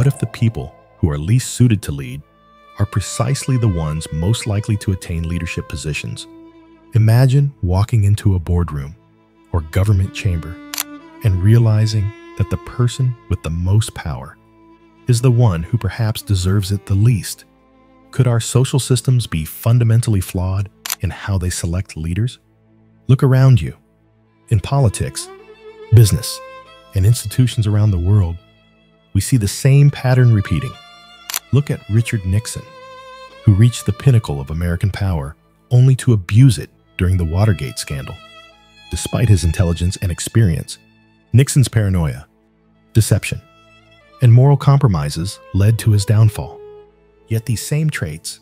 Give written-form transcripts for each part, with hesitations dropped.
what if the people who are least suited to lead are precisely the ones most likely to attain leadership positions? Imagine walking into a boardroom or government chamber and realizing that the person with the most power is the one who perhaps deserves it the least. Could our social systems be fundamentally flawed in how they select leaders? Look around you. In politics, business, and institutions around the world, we see the same pattern repeating. Look at Richard Nixon, who reached the pinnacle of American power only to abuse it during the Watergate scandal. Despite his intelligence and experience, Nixon's paranoia, deception, and moral compromises led to his downfall. Yet these same traits,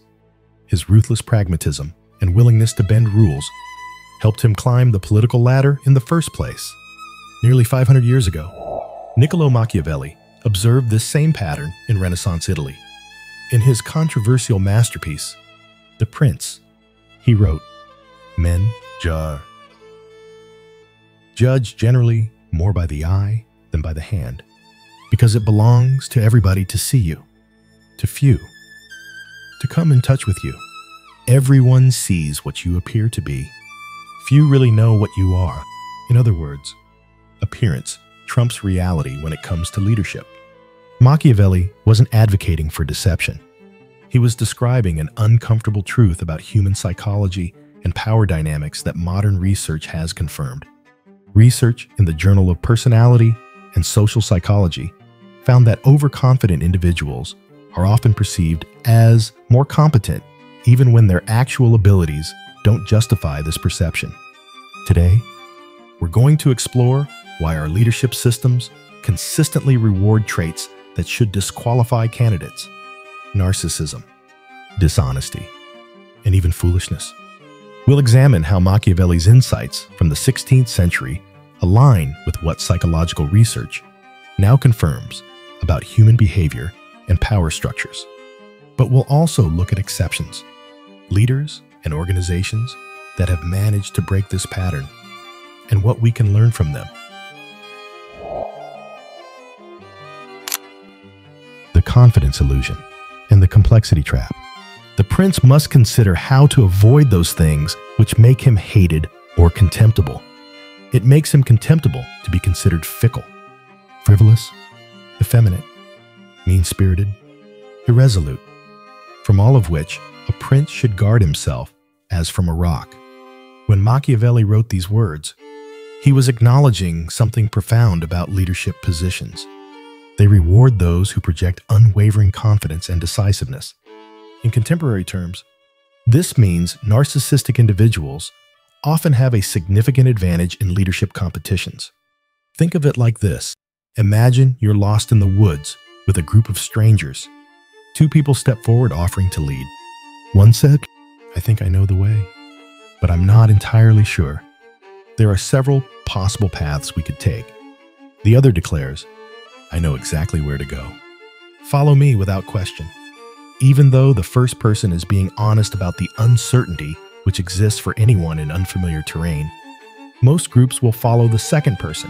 his ruthless pragmatism and willingness to bend rules, helped him climb the political ladder in the first place. Nearly 500 years ago, Niccolò Machiavelli observed this same pattern in Renaissance Italy. In his controversial masterpiece, The Prince, he wrote, "Men judge generally more by the eye than by the hand, because it belongs to everybody to see you, to few, to come in touch with you. Everyone sees what you appear to be. Few really know what you are." In other words, appearance trumps reality when it comes to leadership. Machiavelli wasn't advocating for deception. He was describing an uncomfortable truth about human psychology and power dynamics that modern research has confirmed. Research in the Journal of Personality and Social Psychology found that overconfident individuals are often perceived as more competent, even when their actual abilities don't justify this perception. Today, we're going to explore why our leadership systems consistently reward traits that should disqualify candidates: narcissism, dishonesty, and even foolishness. We'll examine how Machiavelli's insights from the 16th century align with what psychological research now confirms about human behavior and power structures. But we'll also look at exceptions, leaders and organizations that have managed to break this pattern, and what we can learn from them. The confidence illusion and the complexity trap. The prince must consider how to avoid those things which make him hated or contemptible. It makes him contemptible to be considered fickle, frivolous, effeminate, mean-spirited, irresolute, from all of which a prince should guard himself as from a rock. When Machiavelli wrote these words, he was acknowledging something profound about leadership positions. They reward those who project unwavering confidence and decisiveness. In contemporary terms, this means narcissistic individuals often have a significant advantage in leadership competitions. Think of it like this. Imagine you're lost in the woods with a group of strangers. Two people step forward offering to lead. One said, "I think I know the way, but I'm not entirely sure. There are several possible paths we could take." The other declares, "I know exactly where to go. Follow me without question." Even though the first person is being honest about the uncertainty which exists for anyone in unfamiliar terrain, most groups will follow the second person.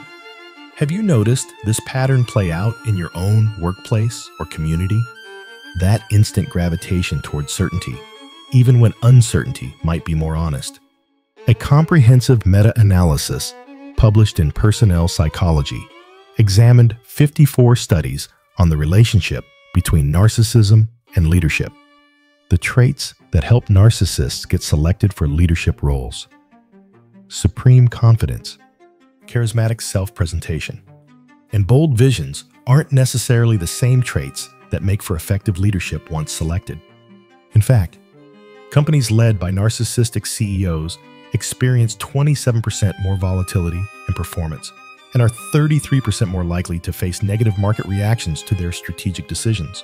Have you noticed this pattern play out in your own workplace or community? That instant gravitation towards certainty, even when uncertainty might be more honest. A comprehensive meta-analysis published in Personnel Psychology examined 54 studies on the relationship between narcissism and leadership. The traits that help narcissists get selected for leadership roles: supreme confidence, charismatic self-presentation, and bold visions aren't necessarily the same traits that make for effective leadership once selected. In fact, companies led by narcissistic CEOs experience 27% more volatility and performance, and are 33% more likely to face negative market reactions to their strategic decisions.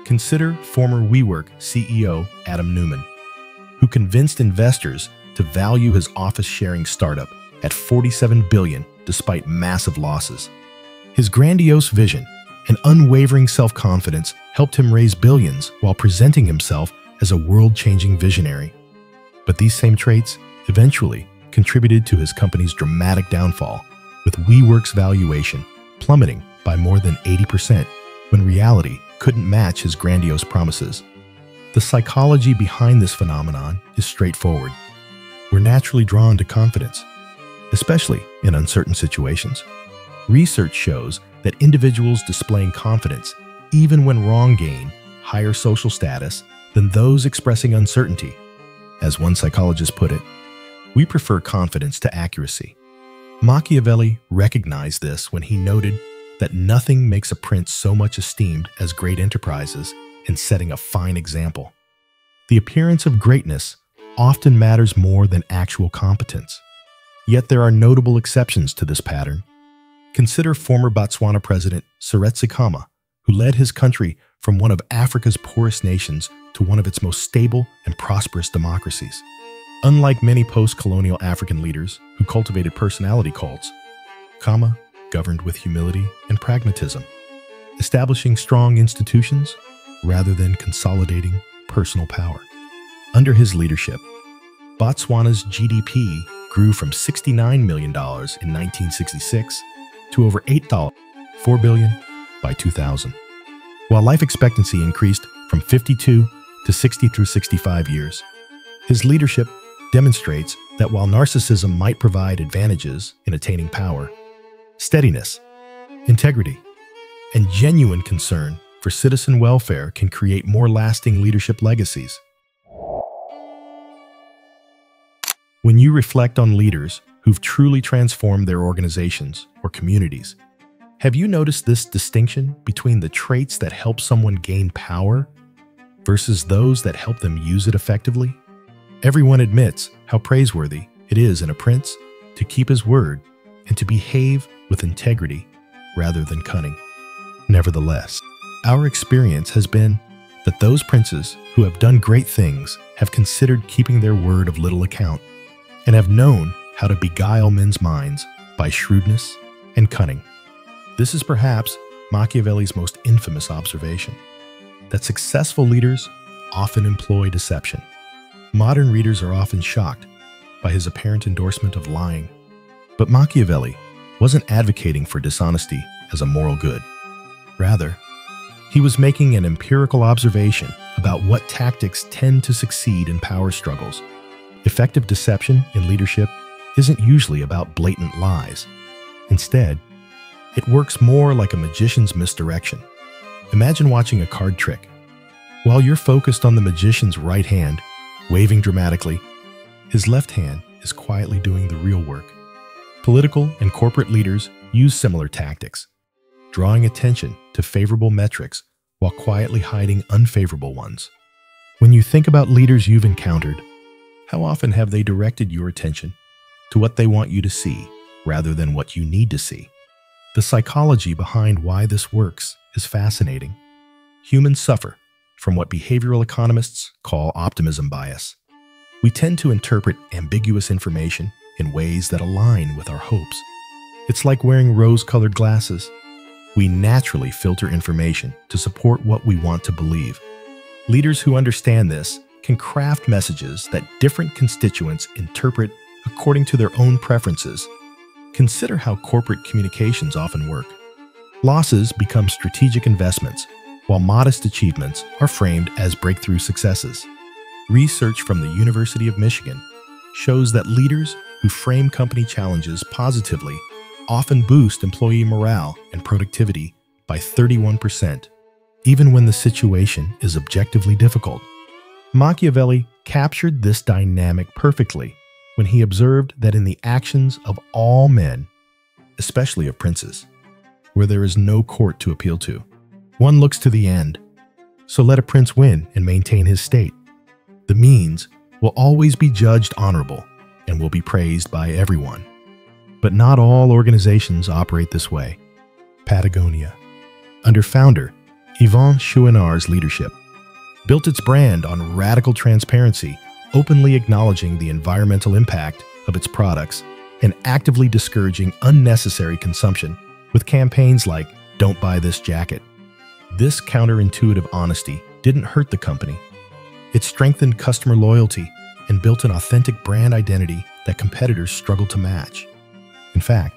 Consider former WeWork CEO Adam Neumann, who convinced investors to value his office-sharing startup at $47 billion despite massive losses. His grandiose vision and unwavering self-confidence helped him raise billions while presenting himself as a world-changing visionary. But these same traits eventually contributed to his company's dramatic downfall, with WeWork's valuation plummeting by more than 80% when reality couldn't match his grandiose promises. The psychology behind this phenomenon is straightforward. We're naturally drawn to confidence, especially in uncertain situations. Research shows that individuals displaying confidence, even when wrong, gain higher social status than those expressing uncertainty. As one psychologist put it, we prefer confidence to accuracy. Machiavelli recognized this when he noted that nothing makes a prince so much esteemed as great enterprises and setting a fine example. The appearance of greatness often matters more than actual competence. Yet there are notable exceptions to this pattern. Consider former Botswana President Seretse Khama, who led his country from one of Africa's poorest nations to one of its most stable and prosperous democracies. Unlike many post-colonial African leaders who cultivated personality cults, Khama governed with humility and pragmatism, establishing strong institutions rather than consolidating personal power. Under his leadership, Botswana's GDP grew from $69 million in 1966 to over $4 billion by 2000, while life expectancy increased from 52 to 60 through 65 years. His leadership demonstrates that while narcissism might provide advantages in attaining power, steadiness, integrity, and genuine concern for citizen welfare can create more lasting leadership legacies. When you reflect on leaders who've truly transformed their organizations or communities, have you noticed this distinction between the traits that help someone gain power versus those that help them use it effectively? Everyone admits how praiseworthy it is in a prince to keep his word and to behave with integrity rather than cunning. Nevertheless, our experience has been that those princes who have done great things have considered keeping their word of little account and have known how to beguile men's minds by shrewdness and cunning. This is perhaps Machiavelli's most infamous observation, that successful leaders often employ deception. Modern readers are often shocked by his apparent endorsement of lying. But Machiavelli wasn't advocating for dishonesty as a moral good. Rather, he was making an empirical observation about what tactics tend to succeed in power struggles. Effective deception in leadership isn't usually about blatant lies. Instead, it works more like a magician's misdirection. Imagine watching a card trick. While you're focused on the magician's right hand, waving dramatically, his left hand is quietly doing the real work. Political and corporate leaders use similar tactics, drawing attention to favorable metrics while quietly hiding unfavorable ones. When you think about leaders you've encountered, how often have they directed your attention to what they want you to see rather than what you need to see? The psychology behind why this works is fascinating. Humans suffer from what behavioral economists call optimism bias. We tend to interpret ambiguous information in ways that align with our hopes. It's like wearing rose-colored glasses. We naturally filter information to support what we want to believe. Leaders who understand this can craft messages that different constituents interpret according to their own preferences. Consider how corporate communications often work. Losses become strategic investments, while modest achievements are framed as breakthrough successes. Research from the University of Michigan shows that leaders who frame company challenges positively often boost employee morale and productivity by 31%, even when the situation is objectively difficult. Machiavelli captured this dynamic perfectly when he observed that in the actions of all men, especially of princes, where there is no court to appeal to, one looks to the end. So let a prince win and maintain his state. The means will always be judged honorable and will be praised by everyone. But not all organizations operate this way. Patagonia, under founder Yvon Chouinard's leadership, built its brand on radical transparency, openly acknowledging the environmental impact of its products and actively discouraging unnecessary consumption with campaigns like "Don't buy this jacket." This counterintuitive honesty didn't hurt the company. It strengthened customer loyalty and built an authentic brand identity that competitors struggled to match. In fact,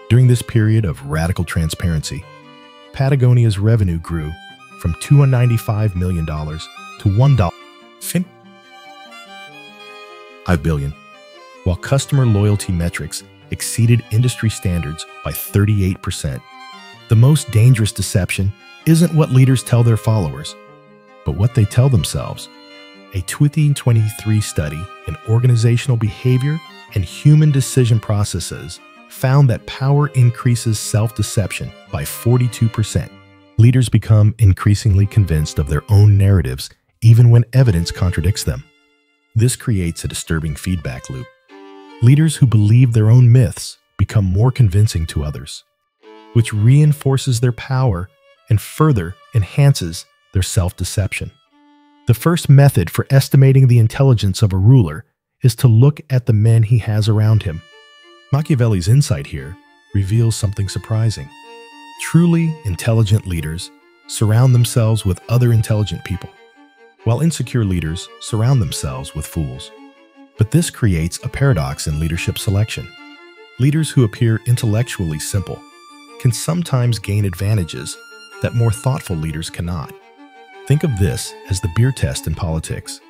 during this period of radical transparency, Patagonia's revenue grew from $295 million to $1.5 billion, while customer loyalty metrics exceeded industry standards by 38%. The most dangerous deception isn't what leaders tell their followers, but what they tell themselves. A 2023 study in organizational behavior and human decision processes found that power increases self-deception by 42%. Leaders become increasingly convinced of their own narratives even when evidence contradicts them. This creates a disturbing feedback loop. Leaders who believe their own myths become more convincing to others, which reinforces their power and further enhances their self-deception. The first method for estimating the intelligence of a ruler is to look at the men he has around him. Machiavelli's insight here reveals something surprising. Truly intelligent leaders surround themselves with other intelligent people, while insecure leaders surround themselves with fools. But this creates a paradox in leadership selection. Leaders who appear intellectually simple can sometimes gain advantages that more thoughtful leaders cannot. Think of this as the beer test in politics.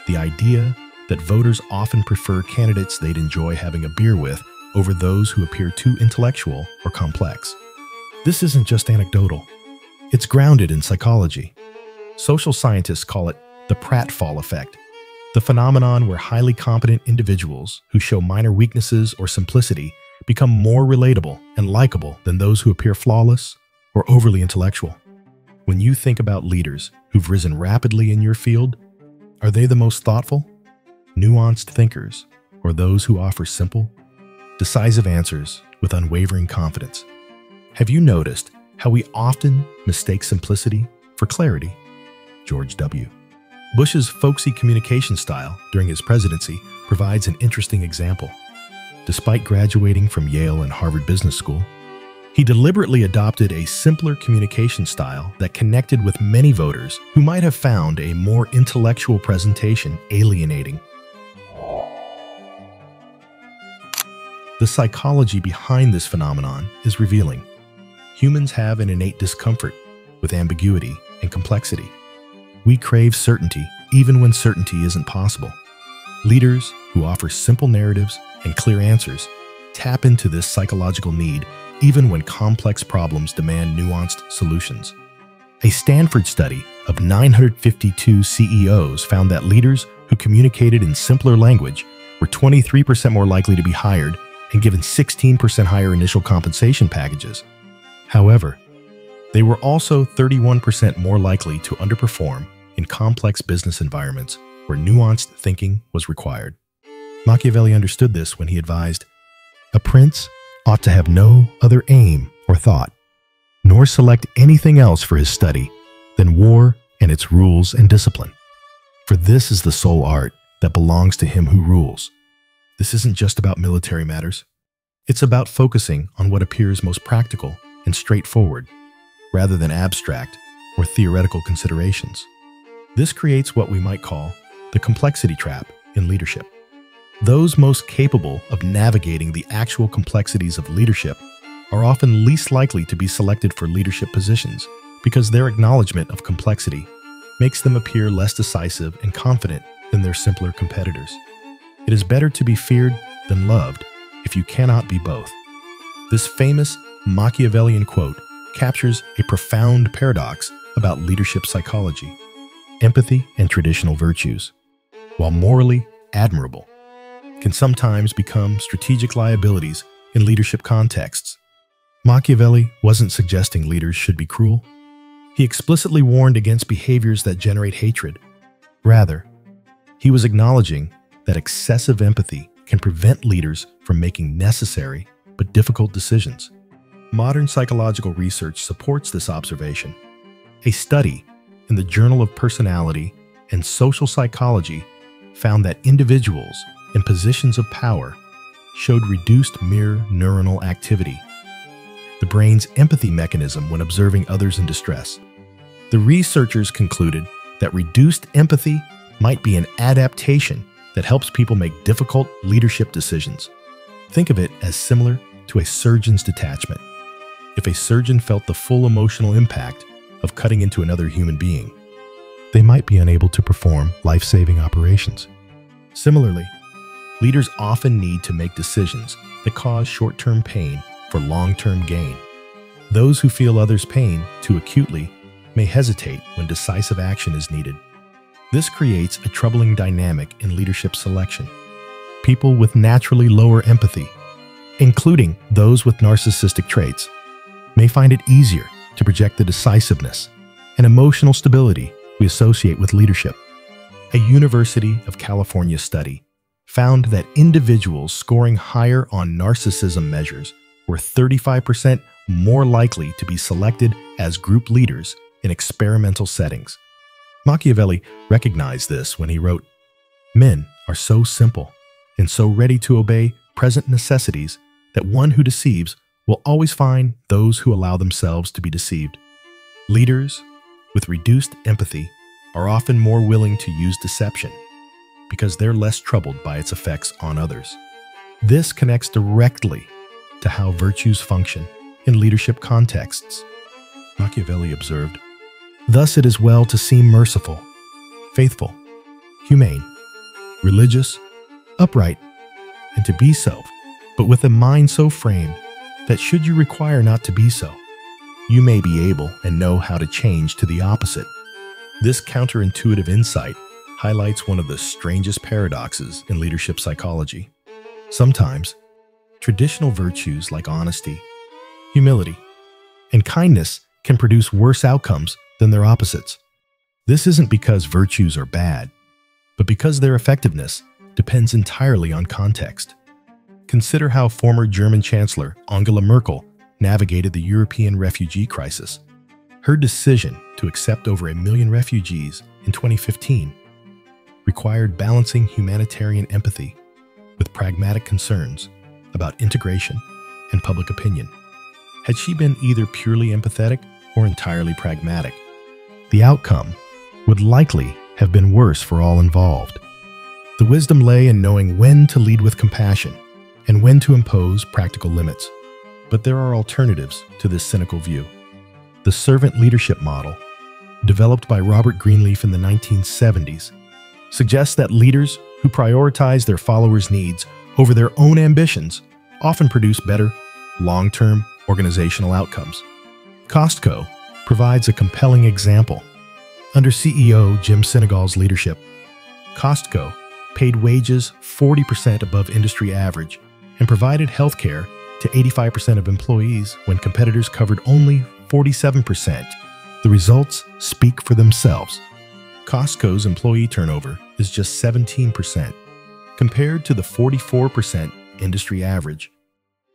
The idea that voters often prefer candidates they'd enjoy having a beer with over those who appear too intellectual or complex. This isn't just anecdotal. It's grounded in psychology. Social scientists call it the pratfall effect, the phenomenon where highly competent individuals who show minor weaknesses or simplicity become more relatable and likable than those who appear flawless or overly intellectual. When you think about leaders who've risen rapidly in your field, are they the most thoughtful, nuanced thinkers, or those who offer simple, decisive answers with unwavering confidence? Have you noticed how we often mistake simplicity for clarity? George W. Bush's folksy communication style during his presidency provides an interesting example. Despite graduating from Yale and Harvard Business School, he deliberately adopted a simpler communication style that connected with many voters who might have found a more intellectual presentation alienating. The psychology behind this phenomenon is revealing. Humans have an innate discomfort with ambiguity and complexity. We crave certainty even when certainty isn't possible. Leaders who offer simple narratives and clear answers tap into this psychological need even when complex problems demand nuanced solutions. A Stanford study of 952 CEOs found that leaders who communicated in simpler language were 23% more likely to be hired and given 16% higher initial compensation packages. However, they were also 31% more likely to underperform in complex business environments where nuanced thinking was required. Machiavelli understood this when he advised, "A prince ought to have no other aim or thought, nor select anything else for his study than war and its rules and discipline. For this is the sole art that belongs to him who rules." This isn't just about military matters. It's about focusing on what appears most practical and straightforward, rather than abstract or theoretical considerations. This creates what we might call the complexity trap in leadership. Those most capable of navigating the actual complexities of leadership are often least likely to be selected for leadership positions because their acknowledgement of complexity makes them appear less decisive and confident than their simpler competitors. It is better to be feared than loved if you cannot be both. This famous Machiavellian quote captures a profound paradox about leadership psychology. Empathy and traditional virtues, while morally admirable, can sometimes become strategic liabilities in leadership contexts. Machiavelli wasn't suggesting leaders should be cruel. He explicitly warned against behaviors that generate hatred. Rather, he was acknowledging that excessive empathy can prevent leaders from making necessary but difficult decisions. Modern psychological research supports this observation. A study in the Journal of Personality and Social Psychology found that individuals in positions of power showed reduced mirror neuronal activity, the brain's empathy mechanism when observing others in distress. The researchers concluded that reduced empathy might be an adaptation that helps people make difficult leadership decisions. Think of it as similar to a surgeon's detachment. if a surgeon felt the full emotional impact of cutting into another human being, they might be unable to perform life-saving operations. Similarly, leaders often need to make decisions that cause short-term pain for long-term gain. Those who feel others' pain too acutely may hesitate when decisive action is needed. This creates a troubling dynamic in leadership selection. People with naturally lower empathy, including those with narcissistic traits, may find it easier to project the decisiveness and emotional stability we associate with leadership. A University of California study found that individuals scoring higher on narcissism measures were 35% more likely to be selected as group leaders in experimental settings. Machiavelli recognized this when he wrote, "Men are so simple and so ready to obey present necessities that one who deceives will always find those who allow themselves to be deceived." Leaders with reduced empathy are often more willing to use deception because they're less troubled by its effects on others. This connects directly to how virtues function in leadership contexts. Machiavelli observed, "Thus it is well to seem merciful, faithful, humane, religious, upright, and to be so, but with a mind so framed that should you require not to be so, you may be able and know how to change to the opposite." This counterintuitive insight highlights one of the strangest paradoxes in leadership psychology. Sometimes, traditional virtues like honesty, humility, and kindness can produce worse outcomes than their opposites. This isn't because virtues are bad, but because their effectiveness depends entirely on context. Consider how former German Chancellor Angela Merkel navigated the European refugee crisis. Her decision to accept over 1 million refugees in 2015 required balancing humanitarian empathy with pragmatic concerns about integration and public opinion. Had she been either purely empathetic or entirely pragmatic, the outcome would likely have been worse for all involved. The wisdom lay in knowing when to lead with compassion and when to impose practical limits. But there are alternatives to this cynical view. The servant leadership model, developed by Robert Greenleaf in the 1970s, suggests that leaders who prioritize their followers' needs over their own ambitions often produce better, long-term organizational outcomes. Costco provides a compelling example. Under CEO Jim Sinegal's leadership, Costco paid wages 40% above industry average and provided health care to 85% of employees when competitors covered only 47%. The results speak for themselves. Costco's employee turnover is just 17%, compared to the 44% industry average.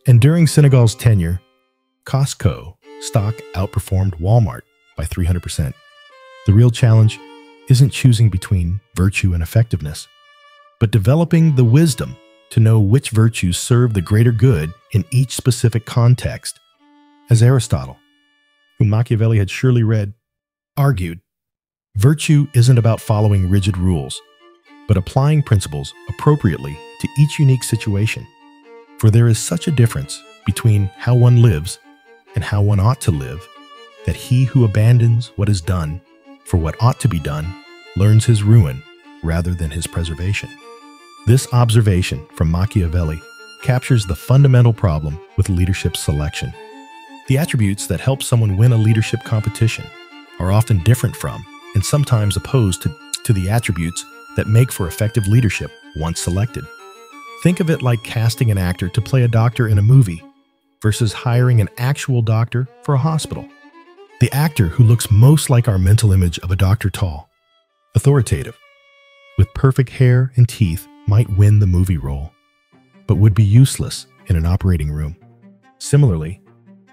And during Sinegal's tenure, Costco stock outperformed Walmart by 300%. The real challenge isn't choosing between virtue and effectiveness, but developing the wisdom to know which virtues serve the greater good in each specific context. As Aristotle, whom Machiavelli had surely read, argued, virtue isn't about following rigid rules, but applying principles appropriately to each unique situation. For there is such a difference between how one lives and how one ought to live, that he who abandons what is done for what ought to be done learns his ruin rather than his preservation. This observation from Machiavelli captures the fundamental problem with leadership selection. The attributes that help someone win a leadership competition are often different from, and sometimes opposed to the attributes that make for effective leadership once selected. Think of it like casting an actor to play a doctor in a movie versus hiring an actual doctor for a hospital. The actor who looks most like our mental image of a doctor, tall, authoritative, with perfect hair and teeth, might win the movie role, but would be useless in an operating room. Similarly,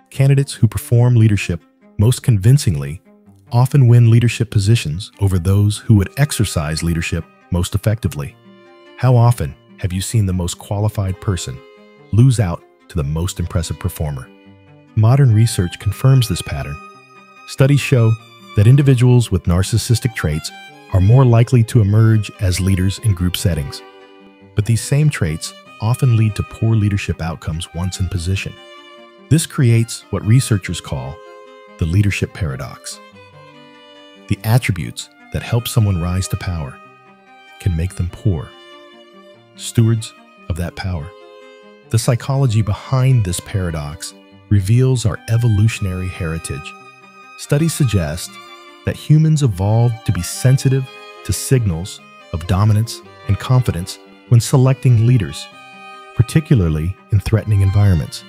candidates who perform leadership most convincingly often win leadership positions over those who would exercise leadership most effectively. How often have you seen the most qualified person lose out to the most impressive performer? Modern research confirms this pattern. Studies show that individuals with narcissistic traits are more likely to emerge as leaders in group settings. But these same traits often lead to poor leadership outcomes once in position. This creates what researchers call the leadership paradox. The attributes that help someone rise to power can make them poor stewards of that power. The psychology behind this paradox reveals our evolutionary heritage. Studies suggest that humans evolved to be sensitive to signals of dominance and confidence when selecting leaders, particularly in threatening environments.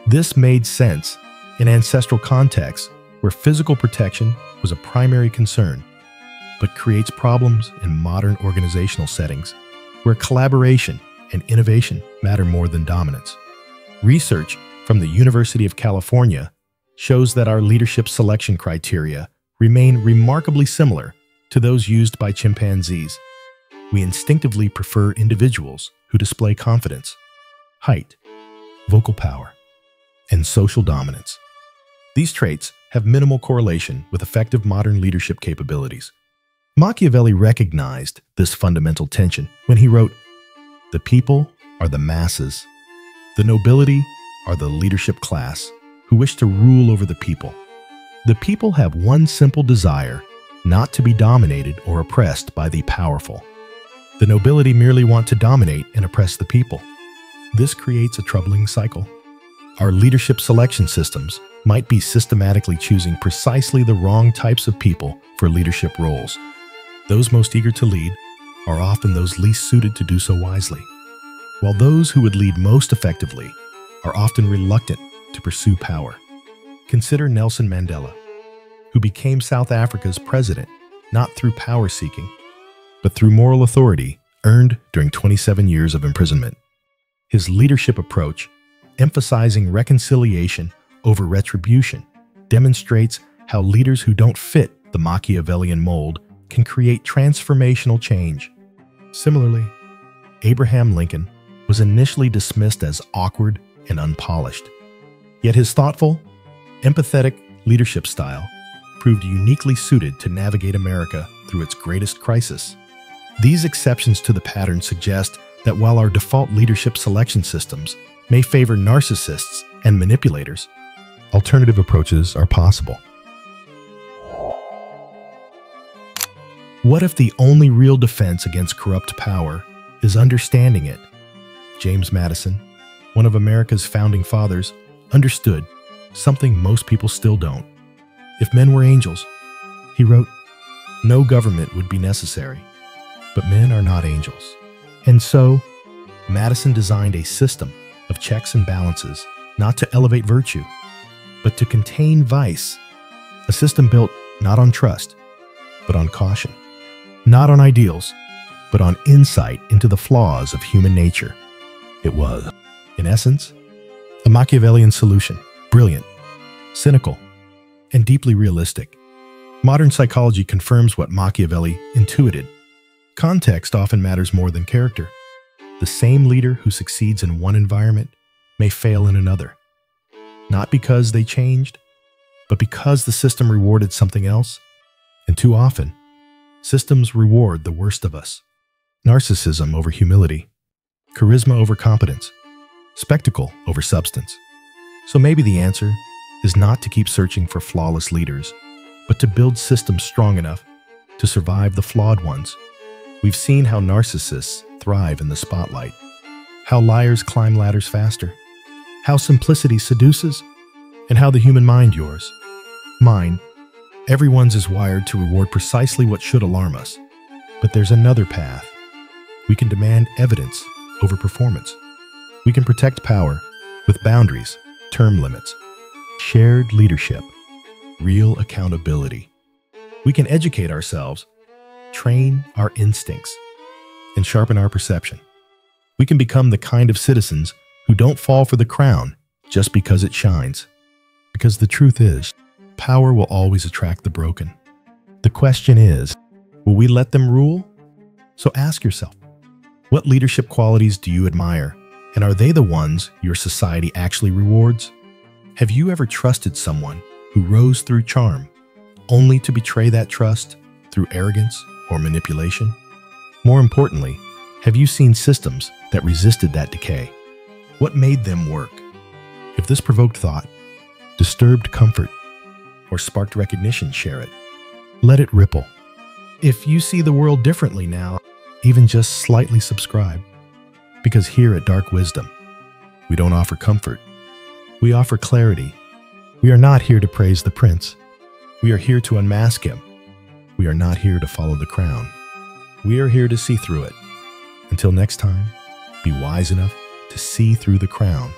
This made sense in ancestral contexts where physical protection was a primary concern, but creates problems in modern organizational settings where collaboration and innovation matter more than dominance. Research from the University of California shows that our leadership selection criteria remain remarkably similar to those used by chimpanzees. We instinctively prefer individuals who display confidence, height, vocal power, and social dominance. These traits have minimal correlation with effective modern leadership capabilities. Machiavelli recognized this fundamental tension when he wrote, "The people are the masses. The nobility are the leadership class who wish to rule over the people. The people have one simple desire, not to be dominated or oppressed by the powerful. The nobility merely want to dominate and oppress the people. This creates a troubling cycle. Our leadership selection systems might be systematically choosing precisely the wrong types of people for leadership roles. Those most eager to lead are often those least suited to do so wisely, while those who would lead most effectively are often reluctant to pursue power." Consider Nelson Mandela, who became South Africa's president not through power seeking, but through moral authority earned during 27 years of imprisonment. His leadership approach, emphasizing reconciliation over retribution, demonstrates how leaders who don't fit the Machiavellian mold can create transformational change. Similarly, Abraham Lincoln was initially dismissed as awkward and unpolished, yet his thoughtful, empathetic leadership style proved uniquely suited to navigate America through its greatest crisis. These exceptions to the pattern suggest that while our default leadership selection systems may favor narcissists and manipulators, alternative approaches are possible. What if the only real defense against corrupt power is understanding it? James Madison, one of America's founding fathers, understood something most people still don't. If men were angels, he wrote, no government would be necessary, but men are not angels. And so, Madison designed a system of checks and balances, not to elevate virtue, but to contain vice, a system built not on trust, but on caution, not on ideals, but on insight into the flaws of human nature. It was, in essence, a Machiavellian solution, brilliant, cynical, and deeply realistic. Modern psychology confirms what Machiavelli intuited. Context often matters more than character. The same leader who succeeds in one environment may fail in another, not because they changed, but because the system rewarded something else. And too often, systems reward the worst of us. Narcissism over humility, charisma over competence, spectacle over substance. So maybe the answer is not to keep searching for flawless leaders, but to build systems strong enough to survive the flawed ones. We've seen how narcissists thrive in the spotlight, how liars climb ladders faster, how simplicity seduces, and how the human mind, yours, mine, everyone's is wired to reward precisely what should alarm us. But there's another path. We can demand evidence over performance. We can protect power with boundaries, term limits, shared leadership, real accountability. We can educate ourselves, train our instincts, and sharpen our perception. We can become the kind of citizens who don't fall for the crown just because it shines. Because the truth is, power will always attract the broken. The question is, will we let them rule? So ask yourself, what leadership qualities do you admire, and are they the ones your society actually rewards? Have you ever trusted someone who rose through charm, only to betray that trust through arrogance or manipulation? More importantly, have you seen systems that resisted that decay? What made them work? If the this provoked thought, disturbed comfort, or sparked recognition, share it. Let it ripple. If you see the world differently now, even just slightly subscribe. Because here at Dark Wisdom, we don't offer comfort. We offer clarity. We are not here to praise the prince. We are here to unmask him. We are not here to follow the crown. We are here to see through it. Until next time, be wise enough to see through the crown.